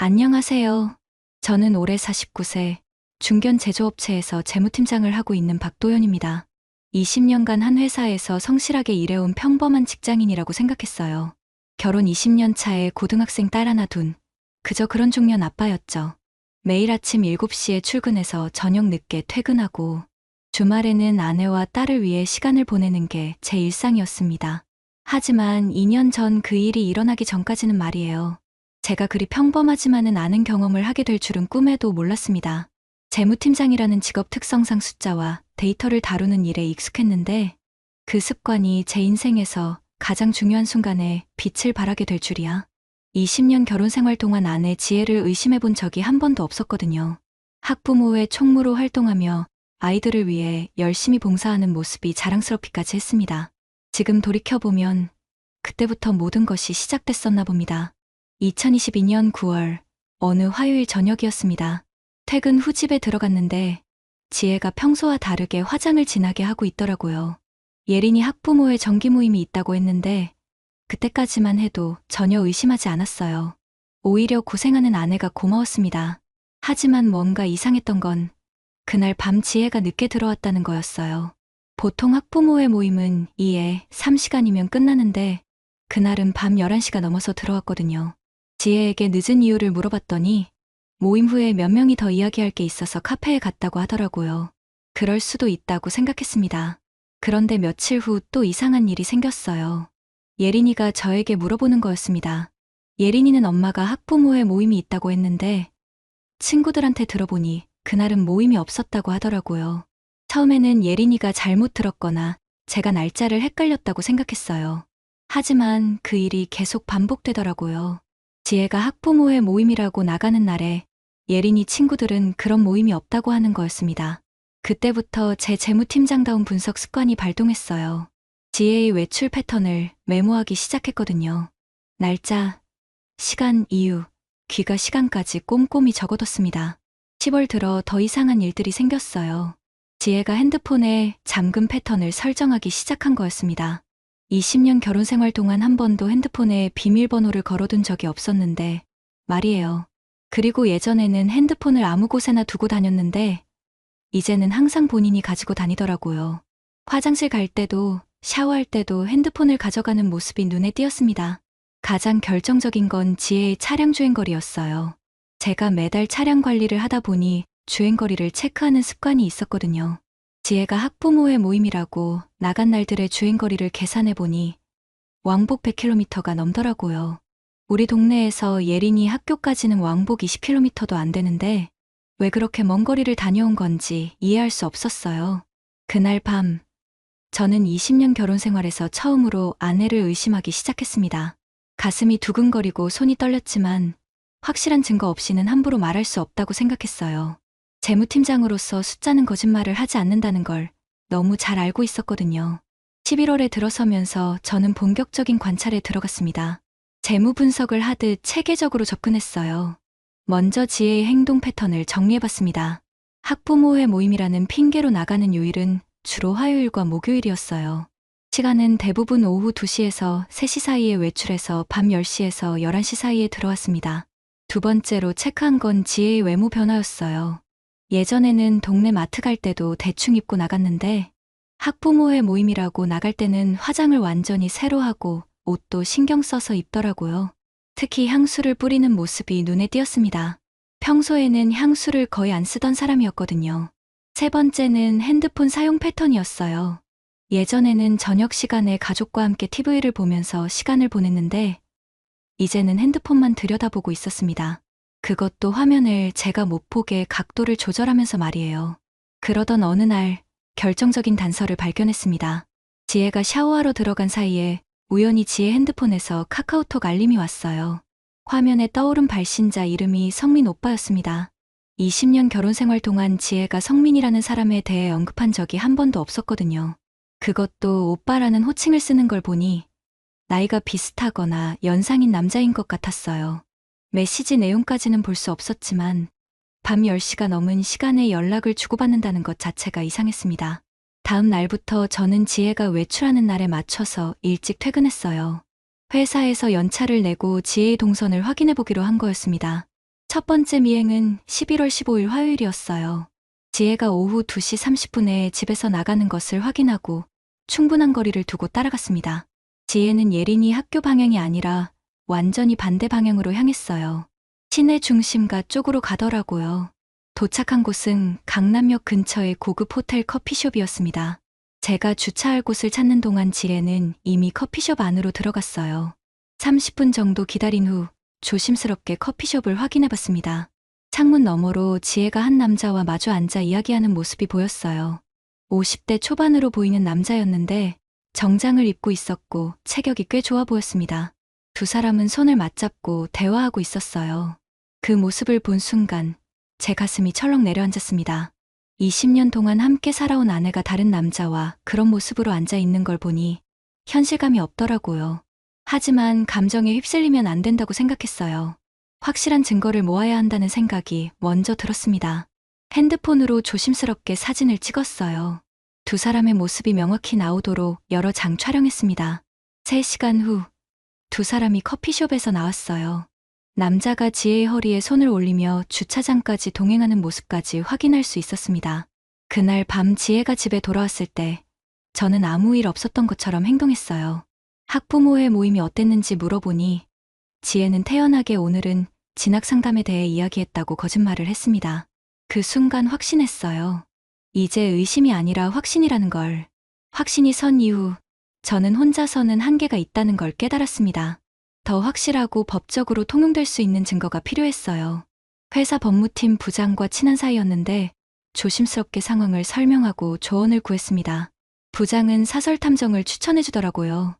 안녕하세요. 저는 올해 49세, 중견 제조업체에서 재무팀장을 하고 있는 박도연입니다. 20년간 한 회사에서 성실하게 일해온 평범한 직장인이라고 생각했어요. 결혼 20년 차에 고등학생 딸 하나 둔, 그저 그런 중년 아빠였죠. 매일 아침 7시에 출근해서 저녁 늦게 퇴근하고, 주말에는 아내와 딸을 위해 시간을 보내는 게 제 일상이었습니다. 하지만 2년 전 그 일이 일어나기 전까지는 말이에요. 제가 그리 평범하지만은 않은 경험을 하게 될 줄은 꿈에도 몰랐습니다. 재무팀장이라는 직업 특성상 숫자와 데이터를 다루는 일에 익숙했는데 그 습관이 제 인생에서 가장 중요한 순간에 빛을 발하게 될 줄이야. 20년 결혼 생활 동안 아내 지혜를 의심해 본 적이 한 번도 없었거든요. 학부모의 총무로 활동하며 아이들을 위해 열심히 봉사하는 모습이 자랑스럽기까지 했습니다. 지금 돌이켜보면 그때부터 모든 것이 시작됐었나 봅니다. 2022년 9월 어느 화요일 저녁이었습니다. 퇴근 후 집에 들어갔는데 지혜가 평소와 다르게 화장을 진하게 하고 있더라고요. 예린이 학부모의 정기 모임이 있다고 했는데 그때까지만 해도 전혀 의심하지 않았어요. 오히려 고생하는 아내가 고마웠습니다. 하지만 뭔가 이상했던 건 그날 밤 지혜가 늦게 들어왔다는 거였어요. 보통 학부모의 모임은 2에 3시간이면 끝나는데 그날은 밤 11시가 넘어서 들어왔거든요. 지혜에게 늦은 이유를 물어봤더니 모임 후에 몇 명이 더 이야기할 게 있어서 카페에 갔다고 하더라고요. 그럴 수도 있다고 생각했습니다. 그런데 며칠 후 또 이상한 일이 생겼어요. 예린이가 저에게 물어보는 거였습니다. 예린이는 엄마가 학부모의 모임이 있다고 했는데 친구들한테 들어보니 그날은 모임이 없었다고 하더라고요. 처음에는 예린이가 잘못 들었거나 제가 날짜를 헷갈렸다고 생각했어요. 하지만 그 일이 계속 반복되더라고요. 지혜가 학부모의 모임이라고 나가는 날에 예린이 친구들은 그런 모임이 없다고 하는 거였습니다. 그때부터 제 재무팀장다운 분석 습관이 발동했어요. 지혜의 외출 패턴을 메모하기 시작했거든요. 날짜, 시간, 이유, 귀가 시간까지 꼼꼼히 적어뒀습니다. 10월 들어 더 이상한 일들이 생겼어요. 지혜가 핸드폰에 잠금 패턴을 설정하기 시작한 거였습니다. 20년 결혼 생활 동안 한 번도 핸드폰에 비밀번호를 걸어둔 적이 없었는데 말이에요. 그리고 예전에는 핸드폰을 아무 곳에나 두고 다녔는데 이제는 항상 본인이 가지고 다니더라고요. 화장실 갈 때도 샤워할 때도 핸드폰을 가져가는 모습이 눈에 띄었습니다. 가장 결정적인 건 지혜의 차량 주행거리였어요. 제가 매달 차량 관리를 하다 보니 주행거리를 체크하는 습관이 있었거든요. 지혜가 학부모의 모임이라고 나간 날들의 주행거리를 계산해보니 왕복 100km가 넘더라고요. 우리 동네에서 예린이 학교까지는 왕복 20km도 안 되는데 왜 그렇게 먼 거리를 다녀온 건지 이해할 수 없었어요. 그날 밤, 저는 20년 결혼 생활에서 처음으로 아내를 의심하기 시작했습니다. 가슴이 두근거리고 손이 떨렸지만 확실한 증거 없이는 함부로 말할 수 없다고 생각했어요. 재무팀장으로서 숫자는 거짓말을 하지 않는다는 걸 너무 잘 알고 있었거든요. 11월에 들어서면서 저는 본격적인 관찰에 들어갔습니다. 재무 분석을 하듯 체계적으로 접근했어요. 먼저 지혜의 행동 패턴을 정리해봤습니다. 학부모의 모임이라는 핑계로 나가는 요일은 주로 화요일과 목요일이었어요. 시간은 대부분 오후 2시에서 3시 사이에 외출해서 밤 10시에서 11시 사이에 들어왔습니다. 두 번째로 체크한 건 지혜의 외모 변화였어요. 예전에는 동네 마트 갈 때도 대충 입고 나갔는데 학부모의 모임이라고 나갈 때는 화장을 완전히 새로 하고 옷도 신경 써서 입더라고요. 특히 향수를 뿌리는 모습이 눈에 띄었습니다. 평소에는 향수를 거의 안 쓰던 사람이었거든요. 세 번째는 핸드폰 사용 패턴이었어요. 예전에는 저녁 시간에 가족과 함께 TV를 보면서 시간을 보냈는데 이제는 핸드폰만 들여다보고 있었습니다. 그것도 화면을 제가 못 보게 각도를 조절하면서 말이에요. 그러던 어느 날 결정적인 단서를 발견했습니다. 지혜가 샤워하러 들어간 사이에 우연히 지혜 핸드폰에서 카카오톡 알림이 왔어요. 화면에 떠오른 발신자 이름이 성민 오빠였습니다. 20년 결혼 생활 동안 지혜가 성민이라는 사람에 대해 언급한 적이 한 번도 없었거든요. 그것도 오빠라는 호칭을 쓰는 걸 보니 나이가 비슷하거나 연상인 남자인 것 같았어요. 메시지 내용까지는 볼 수 없었지만 밤 10시가 넘은 시간에 연락을 주고받는다는 것 자체가 이상했습니다. 다음 날부터 저는 지혜가 외출하는 날에 맞춰서 일찍 퇴근했어요. 회사에서 연차를 내고 지혜의 동선을 확인해 보기로 한 거였습니다. 첫 번째 미행은 11월 15일 화요일이었어요. 지혜가 오후 2시 30분에 집에서 나가는 것을 확인하고 충분한 거리를 두고 따라갔습니다. 지혜는 예린이 학교 방향이 아니라 완전히 반대 방향으로 향했어요. 시내 중심가 쪽으로 가더라고요. 도착한 곳은 강남역 근처의 고급 호텔 커피숍이었습니다. 제가 주차할 곳을 찾는 동안 지혜는 이미 커피숍 안으로 들어갔어요. 30분 정도 기다린 후 조심스럽게 커피숍을 확인해 봤습니다. 창문 너머로 지혜가 한 남자와 마주 앉아 이야기하는 모습이 보였어요. 50대 초반으로 보이는 남자였는데 정장을 입고 있었고 체격이 꽤 좋아 보였습니다. 두 사람은 손을 맞잡고 대화하고 있었어요. 그 모습을 본 순간 제 가슴이 철렁 내려앉았습니다. 20년 동안 함께 살아온 아내가 다른 남자와 그런 모습으로 앉아 있는 걸 보니 현실감이 없더라고요. 하지만 감정에 휩쓸리면 안 된다고 생각했어요. 확실한 증거를 모아야 한다는 생각이 먼저 들었습니다. 핸드폰으로 조심스럽게 사진을 찍었어요. 두 사람의 모습이 명확히 나오도록 여러 장 촬영했습니다. 3시간 후 두 사람이 커피숍에서 나왔어요. 남자가 지혜의 허리에 손을 올리며 주차장까지 동행하는 모습까지 확인할 수 있었습니다. 그날 밤 지혜가 집에 돌아왔을 때 저는 아무 일 없었던 것처럼 행동했어요. 학부모의 모임이 어땠는지 물어보니 지혜는 태연하게 오늘은 진학 상담에 대해 이야기했다고 거짓말을 했습니다. 그 순간 확신했어요. 이제 의심이 아니라 확신이라는 걸. 확신이 선 이후 저는 혼자서는 한계가 있다는 걸 깨달았습니다. 더 확실하고 법적으로 통용될 수 있는 증거가 필요했어요. 회사 법무팀 부장과 친한 사이였는데 조심스럽게 상황을 설명하고 조언을 구했습니다. 부장은 사설 탐정을 추천해 주더라고요.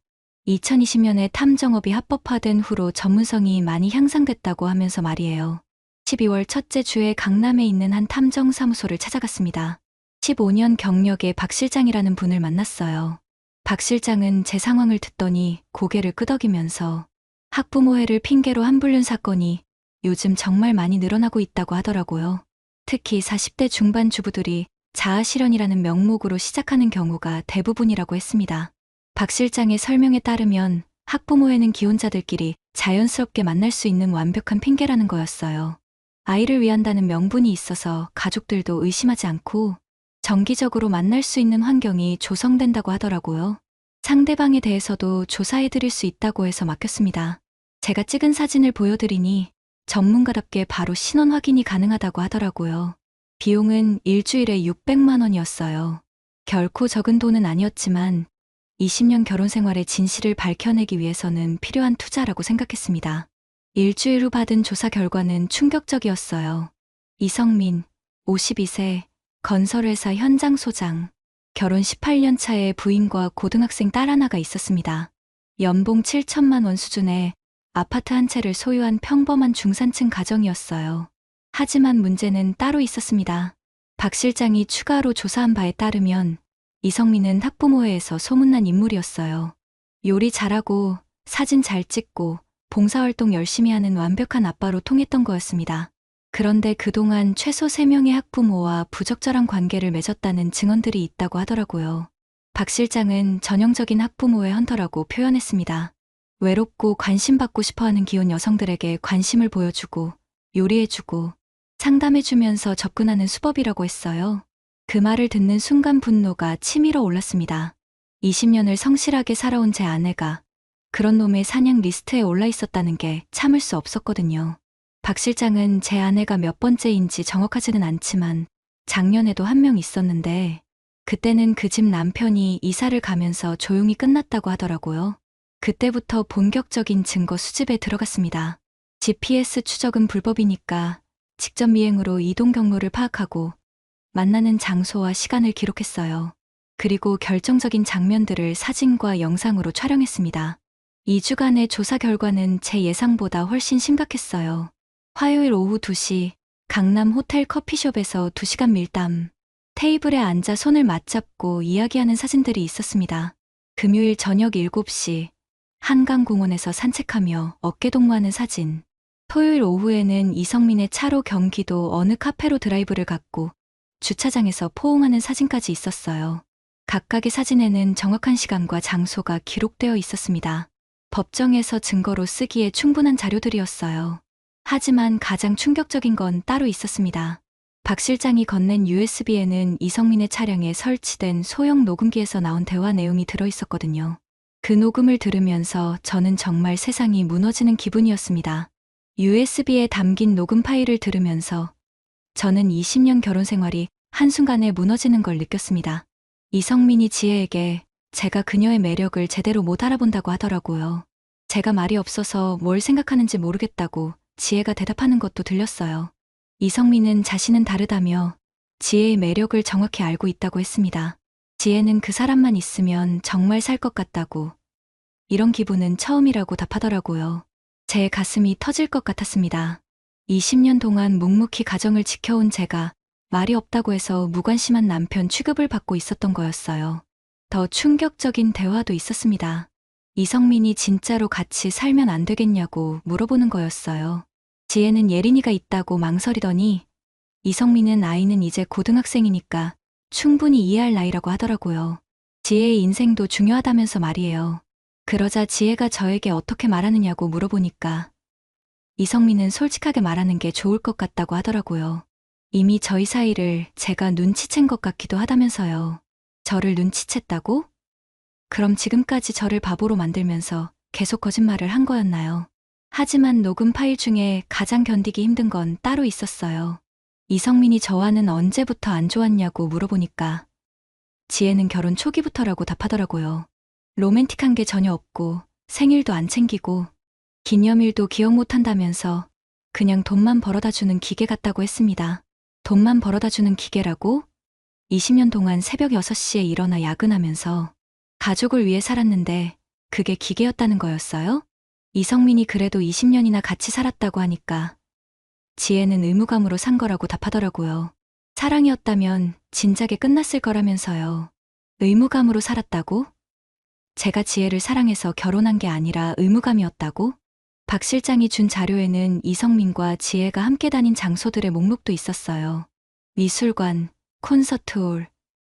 2020년에 탐정업이 합법화된 후로 전문성이 많이 향상됐다고 하면서 말이에요. 12월 첫째 주에 강남에 있는 한 탐정 사무소를 찾아갔습니다. 15년 경력의 박 실장이라는 분을 만났어요. 박 실장은 제 상황을 듣더니 고개를 끄덕이면서 학부모회를 핑계로 한불륜 사건이 요즘 정말 많이 늘어나고 있다고 하더라고요. 특히 40대 중반 주부들이 자아실현이라는 명목으로 시작하는 경우가 대부분이라고 했습니다. 박 실장의 설명에 따르면 학부모회는 기혼자들끼리 자연스럽게 만날 수 있는 완벽한 핑계라는 거였어요. 아이를 위한다는 명분이 있어서 가족들도 의심하지 않고 정기적으로 만날 수 있는 환경이 조성된다고 하더라고요. 상대방에 대해서도 조사해드릴 수 있다고 해서 맡겼습니다. 제가 찍은 사진을 보여드리니 전문가답게 바로 신원 확인이 가능하다고 하더라고요. 비용은 일주일에 600만 원이었어요. 결코 적은 돈은 아니었지만 20년 결혼 생활의 진실을 밝혀내기 위해서는 필요한 투자라고 생각했습니다. 일주일 후 받은 조사 결과는 충격적이었어요. 이성민, 52세, 건설회사 현장 소장, 결혼 18년 차에 부인과 고등학생 딸 하나가 있었습니다. 연봉 7천만 원 수준의 아파트 한 채를 소유한 평범한 중산층 가정이었어요. 하지만 문제는 따로 있었습니다. 박 실장이 추가로 조사한 바에 따르면 이성민은 학부모회에서 소문난 인물이었어요. 요리 잘하고 사진 잘 찍고 봉사활동 열심히 하는 완벽한 아빠로 통했던 거였습니다. 그런데 그동안 최소 3명의 학부모와 부적절한 관계를 맺었다는 증언들이 있다고 하더라고요. 박 실장은 전형적인 학부모의 헌터라고 표현했습니다. 외롭고 관심받고 싶어하는 기혼 여성들에게 관심을 보여주고 요리해주고 상담해주면서 접근하는 수법이라고 했어요. 그 말을 듣는 순간 분노가 치밀어 올랐습니다. 20년을 성실하게 살아온 제 아내가 그런 놈의 사냥 리스트에 올라 있었다는 게 참을 수 없었거든요. 박 실장은 제 아내가 몇 번째인지 정확하지는 않지만 작년에도 한 명 있었는데 그때는 그 집 남편이 이사를 가면서 조용히 끝났다고 하더라고요. 그때부터 본격적인 증거 수집에 들어갔습니다. GPS 추적은 불법이니까 직접 미행으로 이동 경로를 파악하고 만나는 장소와 시간을 기록했어요. 그리고 결정적인 장면들을 사진과 영상으로 촬영했습니다. 2주간의 조사 결과는 제 예상보다 훨씬 심각했어요. 화요일 오후 2시 강남 호텔 커피숍에서 2시간 밀담, 테이블에 앉아 손을 맞잡고 이야기하는 사진들이 있었습니다. 금요일 저녁 7시 한강공원에서 산책하며 어깨동무하는 사진, 토요일 오후에는 이성민의 차로 경기도 어느 카페로 드라이브를 갔고 주차장에서 포옹하는 사진까지 있었어요. 각각의 사진에는 정확한 시간과 장소가 기록되어 있었습니다. 법정에서 증거로 쓰기에 충분한 자료들이었어요. 하지만 가장 충격적인 건 따로 있었습니다. 박 실장이 건넨 USB에는 이성민의 차량에 설치된 소형 녹음기에서 나온 대화 내용이 들어 있었거든요. 그 녹음을 들으면서 저는 정말 세상이 무너지는 기분이었습니다. USB에 담긴 녹음 파일을 들으면서 저는 20년 결혼 생활이 한순간에 무너지는 걸 느꼈습니다. 이성민이 지혜에게 제가 그녀의 매력을 제대로 못 알아본다고 하더라고요. 제가 말이 없어서 뭘 생각하는지 모르겠다고 지혜가 대답하는 것도 들렸어요. 이성민은 자신은 다르다며 지혜의 매력을 정확히 알고 있다고 했습니다. 지혜는 그 사람만 있으면 정말 살 것 같다고, 이런 기분은 처음이라고 답하더라고요. 제 가슴이 터질 것 같았습니다. 20년 동안 묵묵히 가정을 지켜온 제가 말이 없다고 해서 무관심한 남편 취급을 받고 있었던 거였어요. 더 충격적인 대화도 있었습니다. 이성민이 진짜로 같이 살면 안 되겠냐고 물어보는 거였어요. 지혜는 예린이가 있다고 망설이더니 이성민은 아이는 이제 고등학생이니까 충분히 이해할 나이라고 하더라고요. 지혜의 인생도 중요하다면서 말이에요. 그러자 지혜가 저에게 어떻게 말하느냐고 물어보니까 이성민은 솔직하게 말하는 게 좋을 것 같다고 하더라고요. 이미 저희 사이를 제가 눈치챈 것 같기도 하다면서요. 저를 눈치챘다고? 그럼 지금까지 저를 바보로 만들면서 계속 거짓말을 한 거였나요? 하지만 녹음 파일 중에 가장 견디기 힘든 건 따로 있었어요. 이성민이 저와는 언제부터 안 좋았냐고 물어보니까 지혜는 결혼 초기부터라고 답하더라고요. 로맨틱한 게 전혀 없고 생일도 안 챙기고 기념일도 기억 못 한다면서 그냥 돈만 벌어다 주는 기계 같다고 했습니다. 돈만 벌어다 주는 기계라고? 20년 동안 새벽 6시에 일어나 야근하면서 가족을 위해 살았는데 그게 기계였다는 거였어요? 이성민이 그래도 20년이나 같이 살았다고 하니까 지혜는 의무감으로 산 거라고 답하더라고요. 사랑이었다면 진작에 끝났을 거라면서요. 의무감으로 살았다고? 제가 지혜를 사랑해서 결혼한 게 아니라 의무감이었다고? 박 실장이 준 자료에는 이성민과 지혜가 함께 다닌 장소들의 목록도 있었어요. 미술관, 콘서트홀,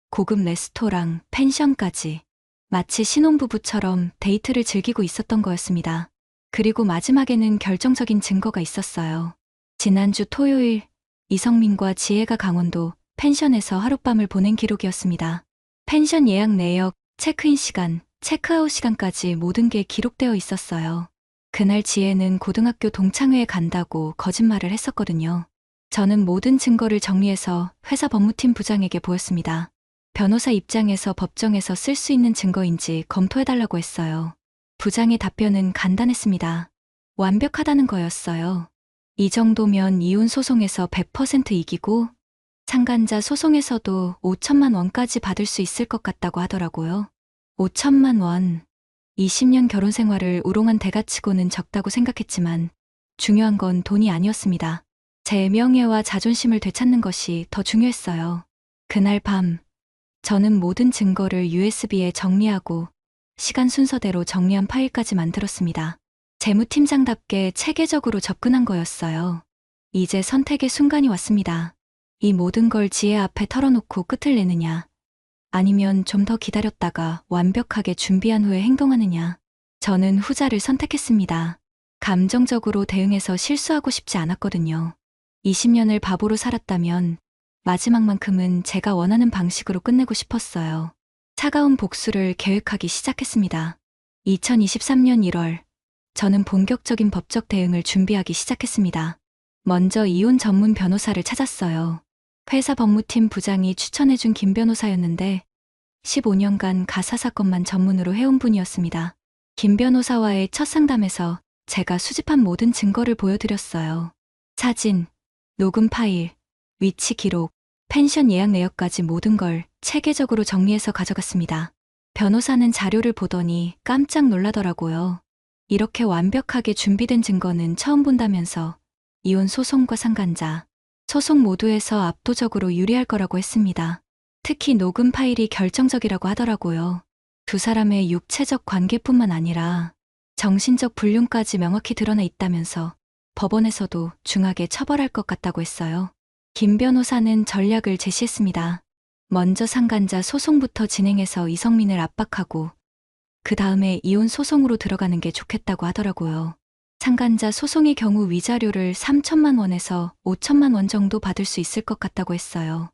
고급 레스토랑, 펜션까지. 마치 신혼부부처럼 데이트를 즐기고 있었던 거였습니다. 그리고 마지막에는 결정적인 증거가 있었어요. 지난주 토요일, 이성민과 지혜가 강원도 펜션에서 하룻밤을 보낸 기록이었습니다. 펜션 예약 내역, 체크인 시간, 체크아웃 시간까지 모든 게 기록되어 있었어요. 그날 지혜는 고등학교 동창회에 간다고 거짓말을 했었거든요. 저는 모든 증거를 정리해서 회사 법무팀 부장에게 보였습니다. 변호사 입장에서 법정에서 쓸 수 있는 증거인지 검토해달라고 했어요. 부장의 답변은 간단했습니다. 완벽하다는 거였어요. 이 정도면 이혼 소송에서 100% 이기고 상간자 소송에서도 5천만 원까지 받을 수 있을 것 같다고 하더라고요. 5천만 원. 20년 결혼 생활을 우롱한 대가치고는 적다고 생각했지만 중요한 건 돈이 아니었습니다. 제 명예와 자존심을 되찾는 것이 더 중요했어요. 그날 밤, 저는 모든 증거를 USB에 정리하고 시간 순서대로 정리한 파일까지 만들었습니다. 재무팀장답게 체계적으로 접근한 거였어요. 이제 선택의 순간이 왔습니다. 이 모든 걸 지혜 앞에 털어놓고 끝을 내느냐, 아니면 좀 더 기다렸다가 완벽하게 준비한 후에 행동하느냐. 저는 후자를 선택했습니다. 감정적으로 대응해서 실수하고 싶지 않았거든요. 20년을 바보로 살았다면 마지막만큼은 제가 원하는 방식으로 끝내고 싶었어요. 차가운 복수를 계획하기 시작했습니다. 2023년 1월, 저는 본격적인 법적 대응을 준비하기 시작했습니다. 먼저 이혼 전문 변호사를 찾았어요. 회사 법무팀 부장이 추천해준 김 변호사였는데 15년간 가사 사건만 전문으로 해온 분이었습니다. 김 변호사와의 첫 상담에서 제가 수집한 모든 증거를 보여드렸어요. 사진, 녹음 파일, 위치 기록, 펜션 예약 내역까지 모든 걸 체계적으로 정리해서 가져갔습니다. 변호사는 자료를 보더니 깜짝 놀라더라고요. 이렇게 완벽하게 준비된 증거는 처음 본다면서 이혼 소송과 상간자, 소송 모두에서 압도적으로 유리할 거라고 했습니다. 특히 녹음 파일이 결정적이라고 하더라고요. 두 사람의 육체적 관계뿐만 아니라 정신적 불륜까지 명확히 드러나 있다면서 법원에서도 중하게 처벌할 것 같다고 했어요. 김 변호사는 전략을 제시했습니다. 먼저 상간자 소송부터 진행해서 이성민을 압박하고 그 다음에 이혼 소송으로 들어가는 게 좋겠다고 하더라고요. 상간자 소송의 경우 위자료를 3천만 원에서 5천만 원 정도 받을 수 있을 것 같다고 했어요.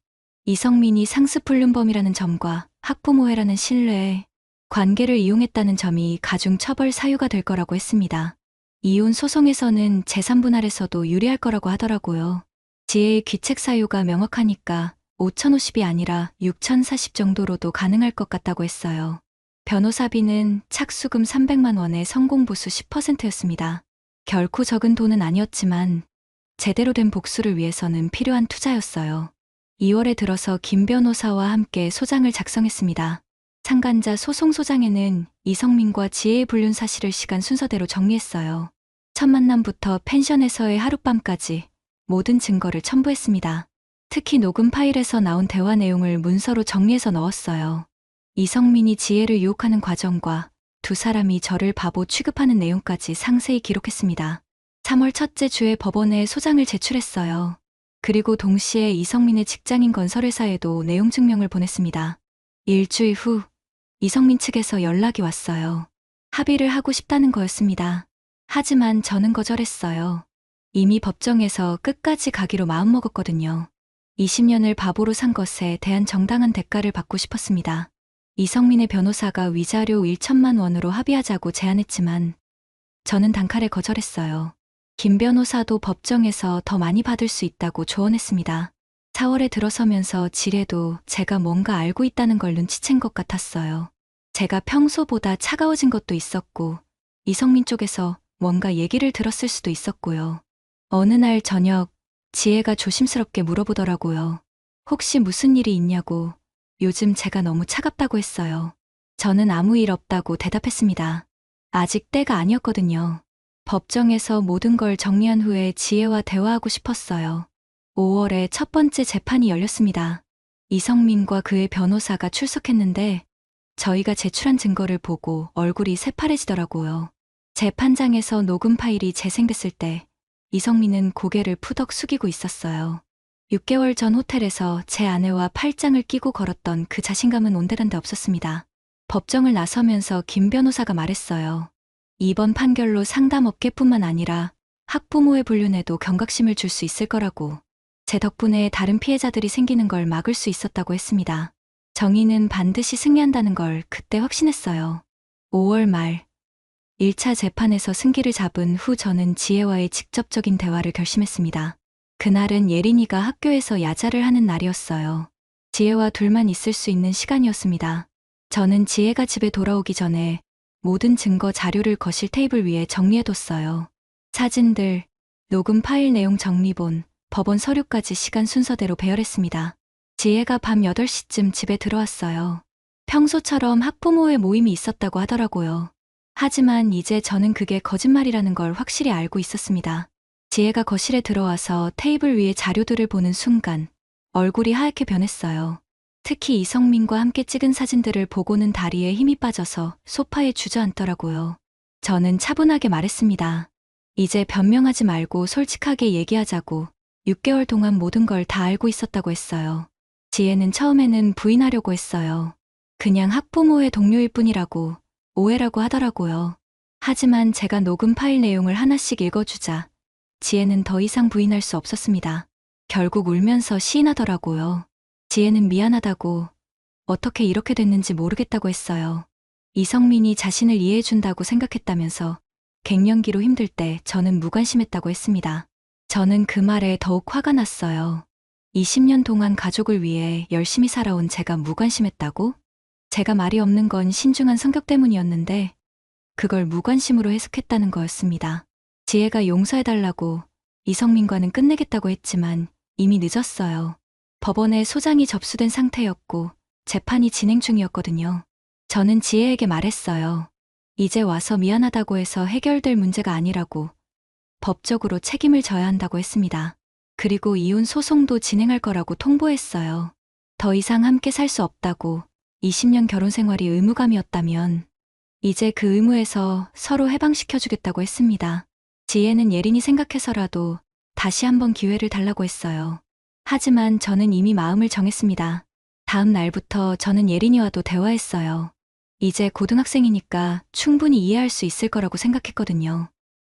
이성민이 상습불륜범이라는 점과 학부모회라는 신뢰 관계를 이용했다는 점이 가중처벌 사유가 될 거라고 했습니다. 이혼 소송에서는 재산 분할에서도 유리할 거라고 하더라고요. 지혜의 귀책 사유가 명확하니까 5,050이 아니라 6,040 정도로도 가능할 것 같다고 했어요. 변호사비는 착수금 300만 원에 성공보수 10%였습니다. 결코 적은 돈은 아니었지만 제대로 된 복수를 위해서는 필요한 투자였어요. 2월에 들어서 김 변호사와 함께 소장을 작성했습니다. 상간자 소송소장에는 이성민과 지혜의 불륜 사실을 시간 순서대로 정리했어요. 첫 만남부터 펜션에서의 하룻밤까지 모든 증거를 첨부했습니다. 특히 녹음 파일에서 나온 대화 내용을 문서로 정리해서 넣었어요. 이성민이 지혜를 유혹하는 과정과 두 사람이 저를 바보 취급하는 내용까지 상세히 기록했습니다. 3월 첫째 주에 법원에 소장을 제출했어요. 그리고 동시에 이성민의 직장인 건설회사에도 내용 증명을 보냈습니다. 일주일 후 이성민 측에서 연락이 왔어요. 합의를 하고 싶다는 거였습니다. 하지만 저는 거절했어요. 이미 법정에서 끝까지 가기로 마음먹었거든요. 20년을 바보로 산 것에 대한 정당한 대가를 받고 싶었습니다. 이성민의 변호사가 위자료 1천만 원으로 합의하자고 제안했지만 저는 단칼에 거절했어요. 김 변호사도 법정에서 더 많이 받을 수 있다고 조언했습니다. 4월에 들어서면서 지혜도 제가 뭔가 알고 있다는 걸 눈치챈 것 같았어요. 제가 평소보다 차가워진 것도 있었고 이성민 쪽에서 뭔가 얘기를 들었을 수도 있었고요. 어느 날 저녁 지혜가 조심스럽게 물어보더라고요. 혹시 무슨 일이 있냐고. 요즘 제가 너무 차갑다고 했어요. 저는 아무 일 없다고 대답했습니다. 아직 때가 아니었거든요. 법정에서 모든 걸 정리한 후에 지혜와 대화하고 싶었어요. 5월에 첫 번째 재판이 열렸습니다. 이성민과 그의 변호사가 출석했는데 저희가 제출한 증거를 보고 얼굴이 새파래지더라고요. 재판장에서 녹음 파일이 재생됐을 때 이성민은 고개를 푸덕 숙이고 있었어요. 6개월 전 호텔에서 제 아내와 팔짱을 끼고 걸었던 그 자신감은 온데간데 없었습니다. 법정을 나서면서 김 변호사가 말했어요. 이번 판결로 상담업계뿐만 아니라 학부모의 불륜에도 경각심을 줄 수 있을 거라고. 제 덕분에 다른 피해자들이 생기는 걸 막을 수 있었다고 했습니다. 정의는 반드시 승리한다는 걸 그때 확신했어요. 5월 말 1차 재판에서 승기를 잡은 후 저는 지혜와의 직접적인 대화를 결심했습니다. 그날은 예린이가 학교에서 야자를 하는 날이었어요. 지혜와 둘만 있을 수 있는 시간이었습니다. 저는 지혜가 집에 돌아오기 전에 모든 증거 자료를 거실 테이블 위에 정리해뒀어요. 사진들, 녹음 파일 내용 정리본, 법원 서류까지 시간 순서대로 배열했습니다. 지혜가 밤 8시쯤 집에 들어왔어요. 평소처럼 학부모의 모임이 있었다고 하더라고요. 하지만 이제 저는 그게 거짓말이라는 걸 확실히 알고 있었습니다. 지혜가 거실에 들어와서 테이블 위에 자료들을 보는 순간 얼굴이 하얗게 변했어요. 특히 이성민과 함께 찍은 사진들을 보고는 다리에 힘이 빠져서 소파에 주저앉더라고요. 저는 차분하게 말했습니다. 이제 변명하지 말고 솔직하게 얘기하자고. 6개월 동안 모든 걸 다 알고 있었다고 했어요. 지혜는 처음에는 부인하려고 했어요. 그냥 학부모의 동료일 뿐이라고, 오해라고 하더라고요. 하지만 제가 녹음 파일 내용을 하나씩 읽어주자 지혜는 더 이상 부인할 수 없었습니다. 결국 울면서 시인하더라고요. 지혜는 미안하다고, 어떻게 이렇게 됐는지 모르겠다고 했어요. 이성민이 자신을 이해해준다고 생각했다면서 갱년기로 힘들 때 저는 무관심했다고 했습니다. 저는 그 말에 더욱 화가 났어요. 20년 동안 가족을 위해 열심히 살아온 제가 무관심했다고? 제가 말이 없는 건 신중한 성격 때문이었는데 그걸 무관심으로 해석했다는 거였습니다. 지혜가 용서해달라고 이성민과는 끝내겠다고 했지만 이미 늦었어요. 법원에 소장이 접수된 상태였고 재판이 진행 중이었거든요. 저는 지혜에게 말했어요. 이제 와서 미안하다고 해서 해결될 문제가 아니라고. 법적으로 책임을 져야 한다고 했습니다. 그리고 이혼 소송도 진행할 거라고 통보했어요. 더 이상 함께 살 수 없다고. 20년 결혼 생활이 의무감이었다면 이제 그 의무에서 서로 해방시켜주겠다고 했습니다. 지혜는 예린이 생각해서라도 다시 한번 기회를 달라고 했어요. 하지만 저는 이미 마음을 정했습니다. 다음 날부터 저는 예린이와도 대화했어요. 이제 고등학생이니까 충분히 이해할 수 있을 거라고 생각했거든요.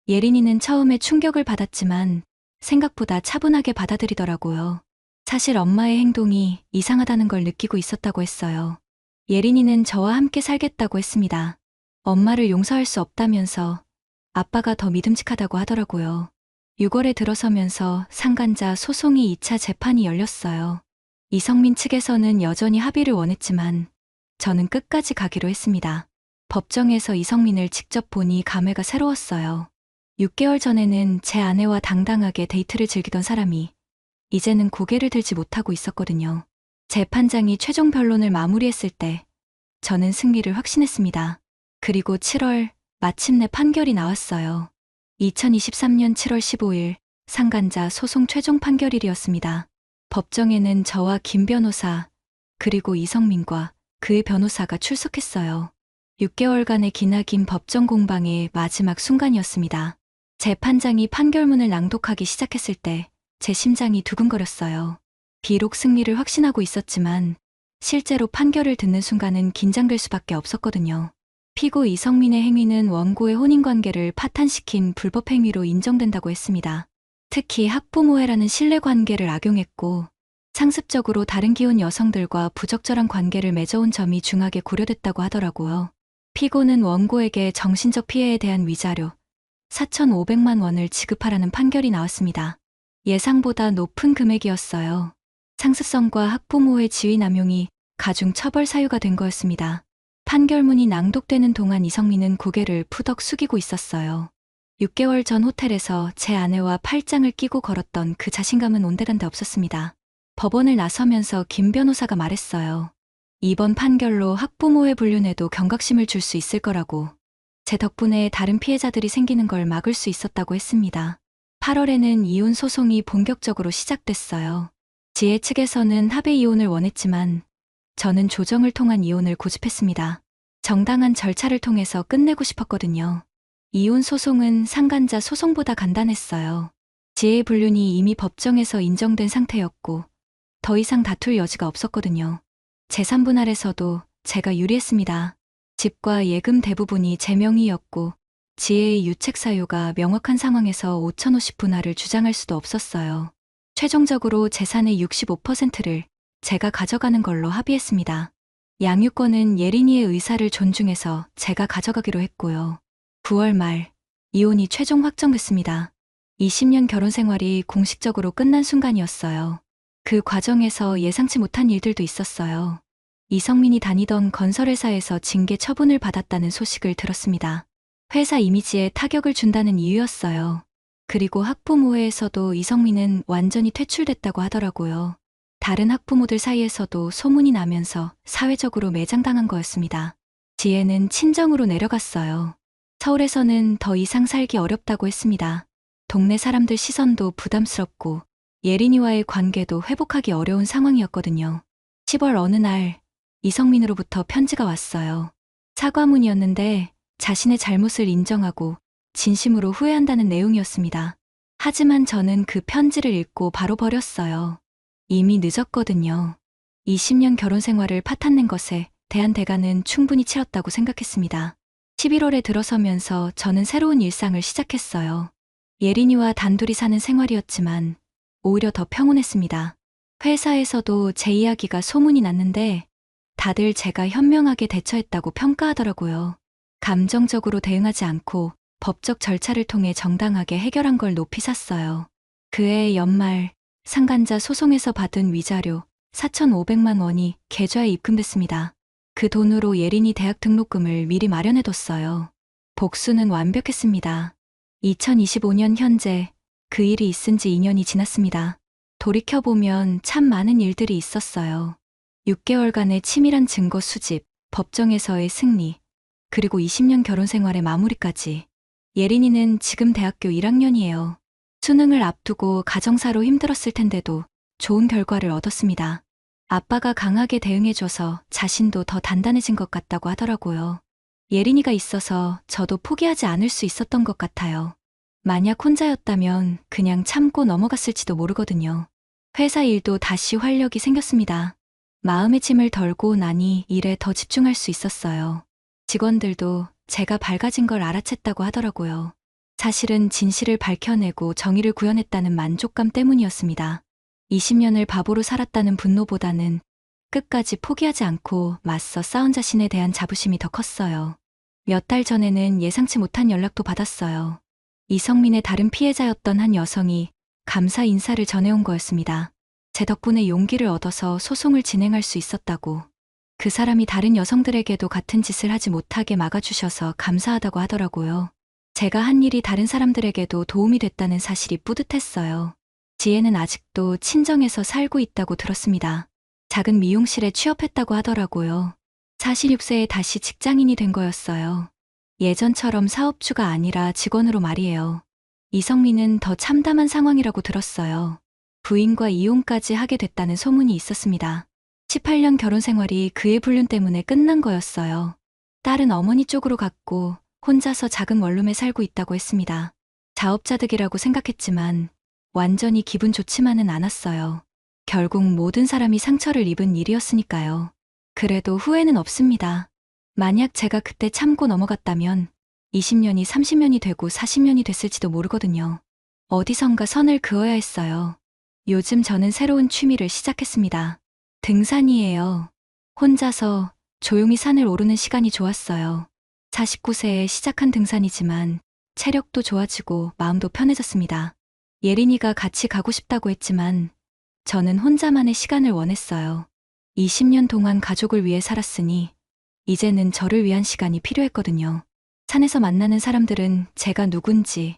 예린이는 처음에 충격을 받았지만 생각보다 차분하게 받아들이더라고요. 사실 엄마의 행동이 이상하다는 걸 느끼고 있었다고 했어요. 예린이는 저와 함께 살겠다고 했습니다. 엄마를 용서할 수 없다면서 아빠가 더 믿음직하다고 하더라고요. 6월에 들어서면서 상간자 소송이 2차 재판이 열렸어요. 이성민 측에서는 여전히 합의를 원했지만 저는 끝까지 가기로 했습니다. 법정에서 이성민을 직접 보니 감회가 새로웠어요. 6개월 전에는 제 아내와 당당하게 데이트를 즐기던 사람이 이제는 고개를 들지 못하고 있었거든요. 재판장이 최종 변론을 마무리했을 때 저는 승리를 확신했습니다. 그리고 7월 마침내 판결이 나왔어요. 2023년 7월 15일 상간자 소송 최종 판결일이었습니다. 법정에는 저와 김 변호사 그리고 이성민과 그의 변호사가 출석했어요. 6개월간의 기나긴 법정 공방의 마지막 순간이었습니다. 재판장이 판결문을 낭독하기 시작했을 때 제 심장이 두근거렸어요. 비록 승리를 확신하고 있었지만 실제로 판결을 듣는 순간은 긴장될 수밖에 없었거든요. 피고 이성민의 행위는 원고의 혼인관계를 파탄시킨 불법 행위로 인정된다고 했습니다. 특히 학부모애라는 신뢰관계를 악용했고 상습적으로 다른 기혼 여성들과 부적절한 관계를 맺어온 점이 중하게 고려됐다고 하더라고요. 피고는 원고에게 정신적 피해에 대한 위자료 4,500만 원을 지급하라는 판결이 나왔습니다. 예상보다 높은 금액이었어요. 상습성과 학부모의 지위 남용이 가중 처벌 사유가 된 거였습니다. 판결문이 낭독되는 동안 이성민은 고개를 푸덕 숙이고 있었어요. 6개월 전 호텔에서 제 아내와 팔짱을 끼고 걸었던 그 자신감은 온데간데 없었습니다. 법원을 나서면서 김 변호사가 말했어요. 이번 판결로 학부모의 불륜에도 경각심을 줄 수 있을 거라고. 제 덕분에 다른 피해자들이 생기는 걸 막을 수 있었다고 했습니다. 8월에는 이혼 소송이 본격적으로 시작됐어요. 지혜 측에서는 합의 이혼을 원했지만 저는 조정을 통한 이혼을 고집했습니다. 정당한 절차를 통해서 끝내고 싶었거든요. 이혼 소송은 상간자 소송보다 간단했어요. 지혜의 불륜이 이미 법정에서 인정된 상태였고 더 이상 다툴 여지가 없었거든요. 재산 분할에서도 제가 유리했습니다. 집과 예금 대부분이 제 명의였고 지혜의 유책 사유가 명확한 상황에서 5,050 분할을 주장할 수도 없었어요. 최종적으로 재산의 65%를 제가 가져가는 걸로 합의했습니다. 양육권은 예린이의 의사를 존중해서 제가 가져가기로 했고요. 9월 말 이혼이 최종 확정됐습니다. 20년 결혼 생활이 공식적으로 끝난 순간이었어요. 그 과정에서 예상치 못한 일들도 있었어요. 이성민이 다니던 건설회사에서 징계 처분을 받았다는 소식을 들었습니다. 회사 이미지에 타격을 준다는 이유였어요. 그리고 학부모회에서도 이성민은 완전히 퇴출됐다고 하더라고요. 다른 학부모들 사이에서도 소문이 나면서 사회적으로 매장당한 거였습니다. 지혜는 친정으로 내려갔어요. 서울에서는 더 이상 살기 어렵다고 했습니다. 동네 사람들 시선도 부담스럽고 예린이와의 관계도 회복하기 어려운 상황이었거든요. 10월 어느 날 이성민으로부터 편지가 왔어요. 사과문이었는데 자신의 잘못을 인정하고 진심으로 후회한다는 내용이었습니다. 하지만 저는 그 편지를 읽고 바로 버렸어요. 이미 늦었거든요. 20년 결혼 생활을 파탄낸 것에 대한 대가는 충분히 치렀다고 생각했습니다. 11월에 들어서면서 저는 새로운 일상을 시작했어요. 예린이와 단둘이 사는 생활이었지만 오히려 더 평온했습니다. 회사에서도 제 이야기가 소문이 났는데 다들 제가 현명하게 대처했다고 평가하더라고요. 감정적으로 대응하지 않고 법적 절차를 통해 정당하게 해결한 걸 높이 샀어요. 그해 연말 상간자 소송에서 받은 위자료 4,500만 원이 계좌에 입금됐습니다. 그 돈으로 예린이 대학 등록금을 미리 마련해뒀어요. 복수는 완벽했습니다. 2025년 현재 그 일이 있은 지 2년이 지났습니다. 돌이켜보면 참 많은 일들이 있었어요. 6개월간의 치밀한 증거 수집, 법정에서의 승리, 그리고 20년 결혼 생활의 마무리까지. 예린이는 지금 대학교 1학년이에요. 수능을 앞두고 가정사로 힘들었을 텐데도 좋은 결과를 얻었습니다. 아빠가 강하게 대응해줘서 자신도 더 단단해진 것 같다고 하더라고요. 예린이가 있어서 저도 포기하지 않을 수 있었던 것 같아요. 만약 혼자였다면 그냥 참고 넘어갔을지도 모르거든요. 회사 일도 다시 활력이 생겼습니다. 마음의 짐을 덜고 나니 일에 더 집중할 수 있었어요. 직원들도 제가 밝아진 걸 알아챘다고 하더라고요. 사실은 진실을 밝혀내고 정의를 구현했다는 만족감 때문이었습니다. 20년을 바보로 살았다는 분노보다는 끝까지 포기하지 않고 맞서 싸운 자신에 대한 자부심이 더 컸어요. 몇 달 전에는 예상치 못한 연락도 받았어요. 이성민의 다른 피해자였던 한 여성이 감사 인사를 전해온 거였습니다. 제 덕분에 용기를 얻어서 소송을 진행할 수 있었다고. 그 사람이 다른 여성들에게도 같은 짓을 하지 못하게 막아주셔서 감사하다고 하더라고요. 제가 한 일이 다른 사람들에게도 도움이 됐다는 사실이 뿌듯했어요. 지혜는 아직도 친정에서 살고 있다고 들었습니다. 작은 미용실에 취업했다고 하더라고요. 46세에 다시 직장인이 된 거였어요. 예전처럼 사업주가 아니라 직원으로 말이에요. 이성민은 더 참담한 상황이라고 들었어요. 부인과 이혼까지 하게 됐다는 소문이 있었습니다. 18년 결혼 생활이 그의 불륜 때문에 끝난 거였어요. 딸은 어머니 쪽으로 갔고 혼자서 작은 원룸에 살고 있다고 했습니다. 자업자득이라고 생각했지만 완전히 기분 좋지만은 않았어요. 결국 모든 사람이 상처를 입은 일이었으니까요. 그래도 후회는 없습니다. 만약 제가 그때 참고 넘어갔다면 20년이 30년이 되고 40년이 됐을지도 모르거든요. 어디선가 선을 그어야 했어요. 요즘 저는 새로운 취미를 시작했습니다. 등산이에요. 혼자서 조용히 산을 오르는 시간이 좋았어요. 49세에 시작한 등산이지만 체력도 좋아지고 마음도 편해졌습니다. 예린이가 같이 가고 싶다고 했지만 저는 혼자만의 시간을 원했어요. 20년 동안 가족을 위해 살았으니 이제는 저를 위한 시간이 필요했거든요. 산에서 만나는 사람들은 제가 누군지,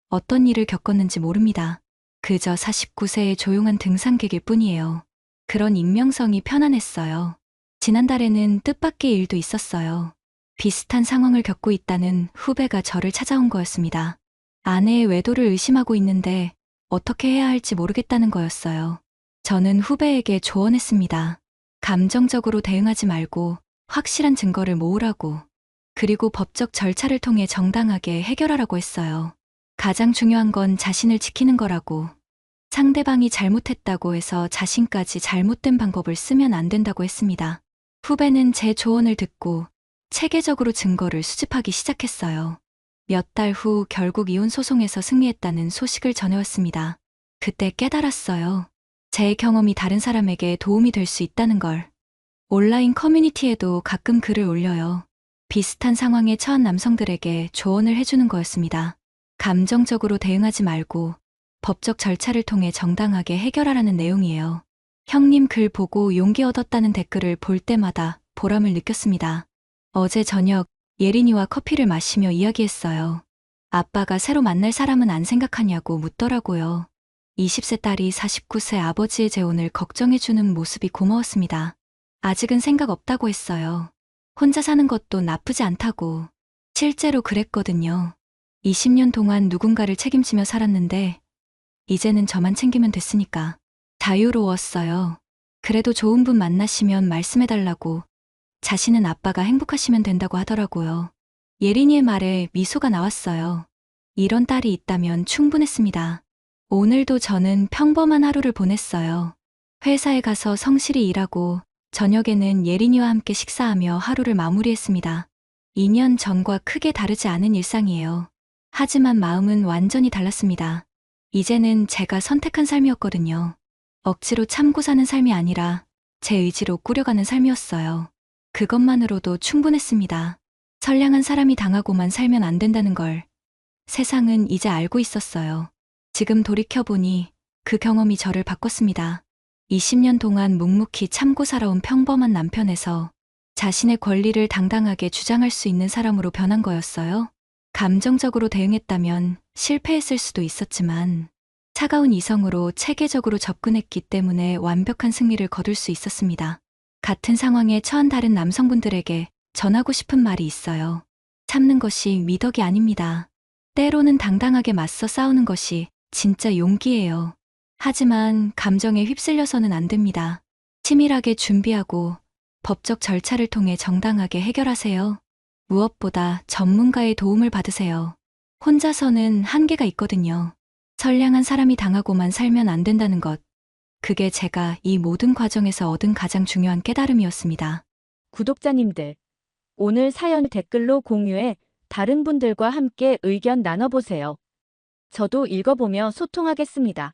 어떤 일을 겪었는지 모릅니다. 그저 49세의 조용한 등산객일 뿐이에요. 그런 익명성이 편안했어요. 지난달에는 뜻밖의 일도 있었어요. 비슷한 상황을 겪고 있다는 후배가 저를 찾아온 거였습니다. 아내의 외도를 의심하고 있는데 어떻게 해야 할지 모르겠다는 거였어요. 저는 후배에게 조언했습니다. 감정적으로 대응하지 말고 확실한 증거를 모으라고. 그리고 법적 절차를 통해 정당하게 해결하라고 했어요. 가장 중요한 건 자신을 지키는 거라고. 상대방이 잘못했다고 해서 자신까지 잘못된 방법을 쓰면 안 된다고 했습니다. 후배는 제 조언을 듣고 체계적으로 증거를 수집하기 시작했어요. 몇 달 후 결국 이혼 소송에서 승리했다는 소식을 전해왔습니다. 그때 깨달았어요. 제 경험이 다른 사람에게 도움이 될 수 있다는 걸. 온라인 커뮤니티에도 가끔 글을 올려요. 비슷한 상황에 처한 남성들에게 조언을 해주는 거였습니다. 감정적으로 대응하지 말고 법적 절차를 통해 정당하게 해결하라는 내용이에요. 형님 글 보고 용기 얻었다는 댓글을 볼 때마다 보람을 느꼈습니다. 어제 저녁 예린이와 커피를 마시며 이야기했어요. 아빠가 새로 만날 사람은 안 생각하냐고 묻더라고요. 20세 딸이 49세 아버지의 재혼을 걱정해주는 모습이 고마웠습니다. 아직은 생각 없다고 했어요. 혼자 사는 것도 나쁘지 않다고. 실제로 그랬거든요. 20년 동안 누군가를 책임지며 살았는데 이제는 저만 챙기면 됐으니까 자유로웠어요. 그래도 좋은 분 만나시면 말씀해달라고. 자신은 아빠가 행복하시면 된다고 하더라고요. 예린이의 말에 미소가 나왔어요. 이런 딸이 있다면 충분했습니다. 오늘도 저는 평범한 하루를 보냈어요. 회사에 가서 성실히 일하고 저녁에는 예린이와 함께 식사하며 하루를 마무리했습니다. 2년 전과 크게 다르지 않은 일상이에요. 하지만 마음은 완전히 달랐습니다. 이제는 제가 선택한 삶이었거든요. 억지로 참고 사는 삶이 아니라 제 의지로 꾸려가는 삶이었어요. 그것만으로도 충분했습니다. 선량한 사람이 당하고만 살면 안 된다는 걸 세상은 이제 알고 있었어요. 지금 돌이켜보니 그 경험이 저를 바꿨습니다. 20년 동안 묵묵히 참고 살아온 평범한 남편에서 자신의 권리를 당당하게 주장할 수 있는 사람으로 변한 거였어요. 감정적으로 대응했다면 실패했을 수도 있었지만 차가운 이성으로 체계적으로 접근했기 때문에 완벽한 승리를 거둘 수 있었습니다. 같은 상황에 처한 다른 남성분들에게 전하고 싶은 말이 있어요. 참는 것이 미덕이 아닙니다. 때로는 당당하게 맞서 싸우는 것이 진짜 용기예요. 하지만 감정에 휩쓸려서는 안 됩니다. 치밀하게 준비하고 법적 절차를 통해 정당하게 해결하세요. 무엇보다 전문가의 도움을 받으세요. 혼자서는 한계가 있거든요. 선량한 사람이 당하고만 살면 안 된다는 것. 그게 제가 이 모든 과정에서 얻은 가장 중요한 깨달음이었습니다. 구독자님들, 오늘 사연 댓글로 공유해 다른 분들과 함께 의견 나눠보세요. 저도 읽어보며 소통하겠습니다.